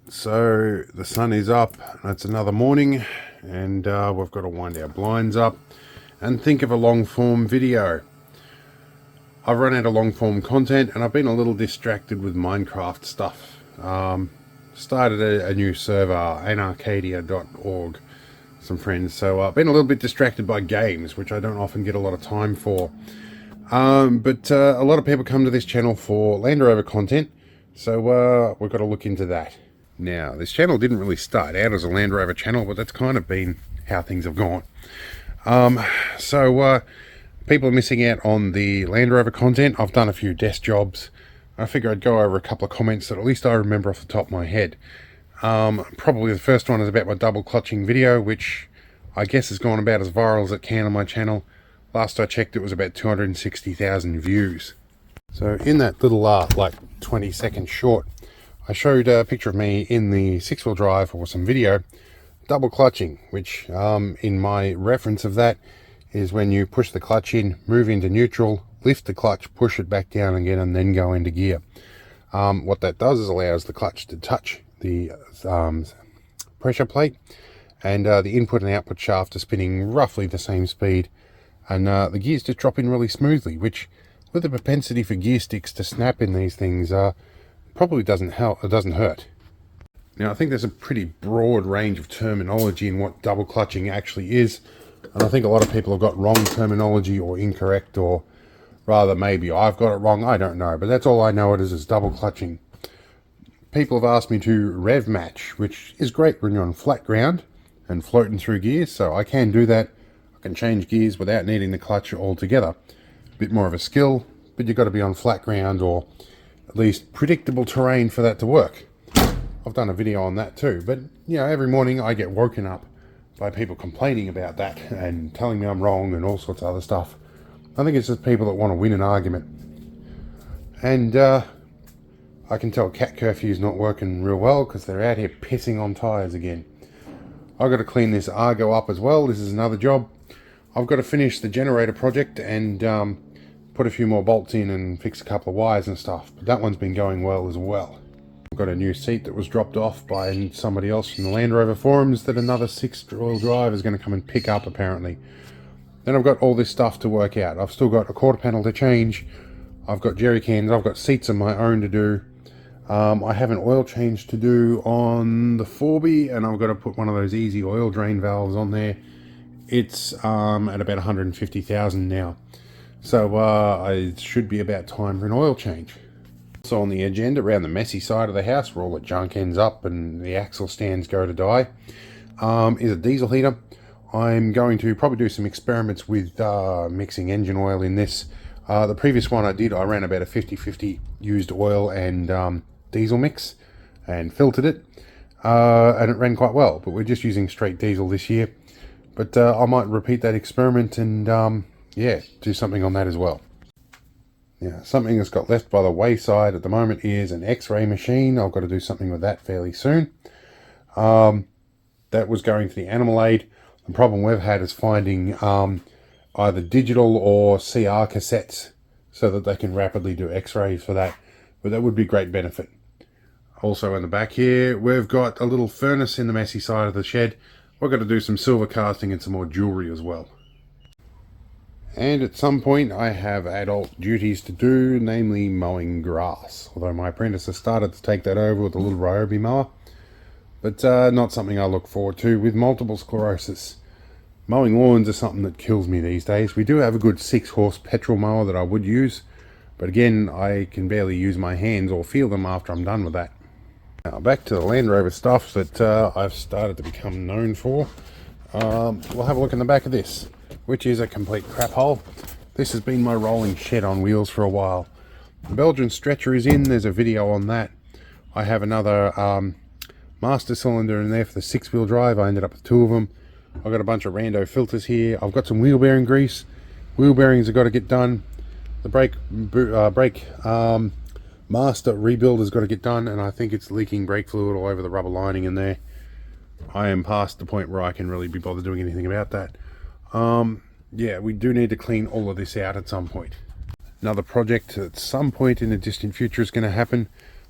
So the sun is up, it's another morning, and we've got to wind our blinds up and think of a long form video. I've run out of long form content and I've been a little distracted with Minecraft stuff. Started a new server, anarcadia.org, some friends, so I've been a little bit distracted by games, which I don't often get a lot of time for. But a lot of people come to this channel for Land Rover content, so we've got to look into that. Now, this channel didn't really start out as a Land Rover channel, but that's kind of been how things have gone. People are missing out on the Land Rover content. I've done a few desk jobs. I figure I'd go over a couple of comments that at least I remember off the top of my head. Probably the first one is about my double clutching video, which I guess has gone about as viral as it can on my channel. Last I checked, it was about 260,000 views. So in that little like 20-second short, I showed a picture of me in the 6-wheel drive or some video double clutching, which in my reference of that is when you push the clutch in, move into neutral, lift the clutch, push it back down again, and then go into gear. What that does is allows the clutch to touch the pressure plate, and the input and output shaft are spinning roughly the same speed, and the gears just drop in really smoothly, which with the propensity for gear sticks to snap in these things probably doesn't help. It doesn't hurt. Now, I think there's a pretty broad range of terminology in what double clutching actually is, and I think a lot of people have got wrong terminology or incorrect, or rather maybe I've got it wrong, I don't know, but that's all I know it is double clutching. People have asked me to rev match, which is great when you're on flat ground and floating through gears, so I can do that. I can change gears without needing the clutch altogether. A bit more of a skill, but you've got to be on flat ground or at least predictable terrain for that to work. I've done a video on that too, but you know, every morning I get woken up by people complaining about that and telling me I'm wrong and all sorts of other stuff. I think it's just people that want to win an argument. And I can tell cat curfew's not working real well because they're out here pissing on tyres again. I've got to clean this Argo up as well. This is another job. I've got to finish the generator project and put a few more bolts in and fix a couple of wires and stuff, but that one's been going well as well. I've got a new seat that was dropped off by somebody else from the Land Rover forums that another 6-wheel drive is going to come and pick up apparently. Then I've got all this stuff to work out. I've still got a quarter panel to change, I've got jerry cans, I've got seats of my own to do. I have an oil change to do on the 4B, and I've got to put one of those easy oil drain valves on there. It's at about 150,000 now. So it should be about time for an oil change. So on the agenda around the messy side of the house where all the junk ends up and the axle stands go to die is a diesel heater. I'm going to probably do some experiments with mixing engine oil in this. The previous one I ran about a 50-50 used oil and diesel mix and filtered it, and it ran quite well, but we're just using straight diesel this year. But I might repeat that experiment and yeah, do something on that as well. Now, something that's got left by the wayside at the moment is an X-ray machine. I've got to do something with that fairly soon. That was going to the animal aid. The problem we've had is finding either digital or CR cassettes so that they can rapidly do X-rays for that. But that would be great benefit. Also in the back here, we've got a little furnace in the messy side of the shed. We've got to do some silver casting and some more jewellery as well. And at some point I have adult duties to do, namely mowing grass. Although my apprentice has started to take that over with a little Ryobi mower. But not something I look forward to with multiple sclerosis. Mowing lawns is something that kills me these days. We do have a good 6-horse petrol mower that I would use. But again, I can barely use my hands or feel them after I'm done with that. Now back to the Land Rover stuff that I've started to become known for. We'll have a look in the back of this, which is a complete crap hole. This has been my rolling shed on wheels for a while. The Belgian stretcher is in, there's a video on that. I have another master cylinder in there for the 6-wheel drive. I ended up with 2 of them. I've got a bunch of rando filters here. I've got some wheel bearing grease. Wheel bearings have got to get done. The brake master rebuild has got to get done, and I think it's leaking brake fluid all over the rubber lining in there. I am past the point where I can really be bothered doing anything about that. Yeah, we do need to clean all of this out at some point. Another project at some point in the distant future is going to happen.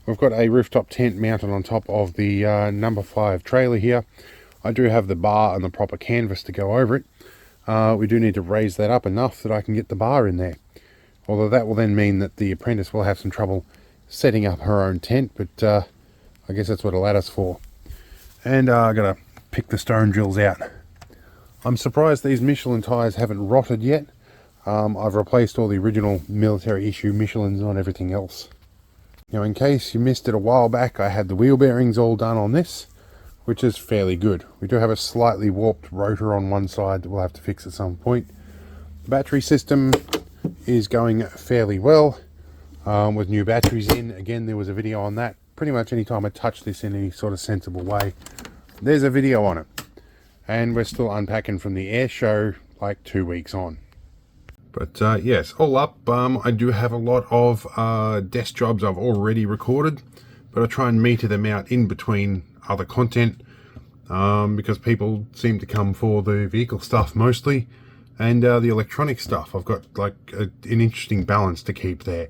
We've got a rooftop tent mounted on top of the number 5 trailer here. I do have the bar and the proper canvas to go over it. We do need to raise that up enough that I can get the bar in there. Although that will then mean that the apprentice will have some trouble setting up her own tent, but I guess that's what a ladder's for. And I've got to pick the stone drills out. I'm surprised these Michelin tyres haven't rotted yet. I've replaced all the original military issue Michelins on everything else. Now, in case you missed it a while back, I had the wheel bearings all done on this, which is fairly good. We do have a slightly warped rotor on one side that we'll have to fix at some point. The battery system is going fairly well with new batteries in. Again, there was a video on that. Pretty much anytime I touch this in any sort of sensible way, there's a video on it. And we're still unpacking from the air show like 2 weeks on. But yes, all up, I do have a lot of desk jobs I've already recorded, but I try and meter them out in between other content because people seem to come for the vehicle stuff mostly, and the electronic stuff. I've got like an interesting balance to keep there.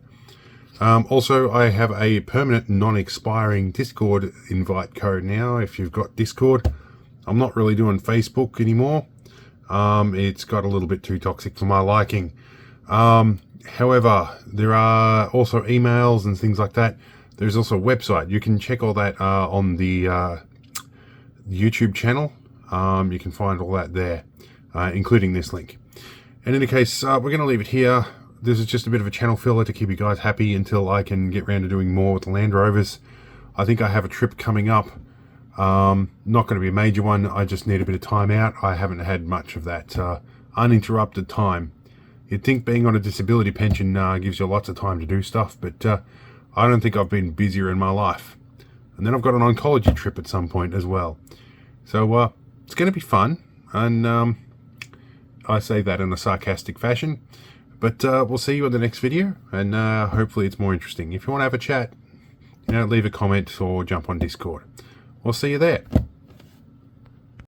Also, I have a permanent non-expiring Discord invite code now if you've got Discord. I'm not really doing Facebook anymore. It's got a little bit too toxic for my liking. However, there are also emails and things like that. There's also a website. You can check all that on the YouTube channel. You can find all that there, including this link. In any case, we're going to leave it here. This is just a bit of a channel filler to keep you guys happy until I can get around to doing more with the Land Rovers. I think I have a trip coming up. Not going to be a major one. I just need a bit of time out. I haven't had much of that uninterrupted time. You'd think being on a disability pension gives you lots of time to do stuff, but I don't think I've been busier in my life. And then I've got an oncology trip at some point as well. So it's going to be fun, and I say that in a sarcastic fashion. But we'll see you in the next video, and hopefully it's more interesting. If you want to have a chat, leave a comment or jump on Discord. We'll see you there.